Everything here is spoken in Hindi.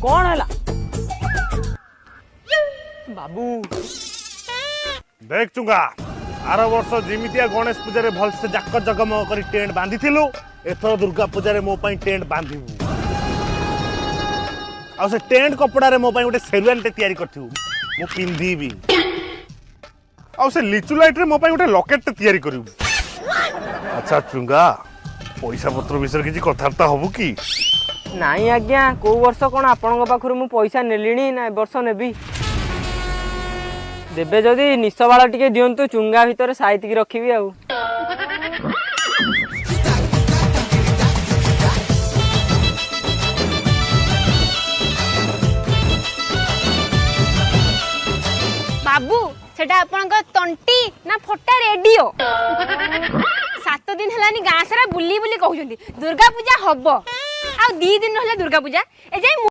कौन है बाबू देख चुंगा आर वर्ष जिमितिया गणेश पूजा रे भल से जाक जगमग करी टेंट बांधी थिलु एथर दुर्गा पूजा रे मो पई टेंट बांधिबू आ से टेंट कपड़ा रे मो पई गोटे शेरवानी टे तयारी करथिबू मो पिंधीबी आ से लिचु लाइट रे मो पई गोटे लॉकेट टे तयारी करिबू अच्छा चुंगा पैसा पत्र विषय किछि कथार्ता हबु की नाई आज्ञा को वर्ष कौन आपण पाखु मु पैसा नेलिनी ना वर्ष नेबी देबे जदि निश बाला टिके दियंतु चुंगा भितर साइति की रखिबी आउ बाबू सेटा आपनका तंटी ना फोटा रेडियो 7 दिन हलानी गाँ सारा बुली बुली कहउछंती दुर्गा पूजा हबो आ 2 दिन रहले दुर्गा पूजा ए जाई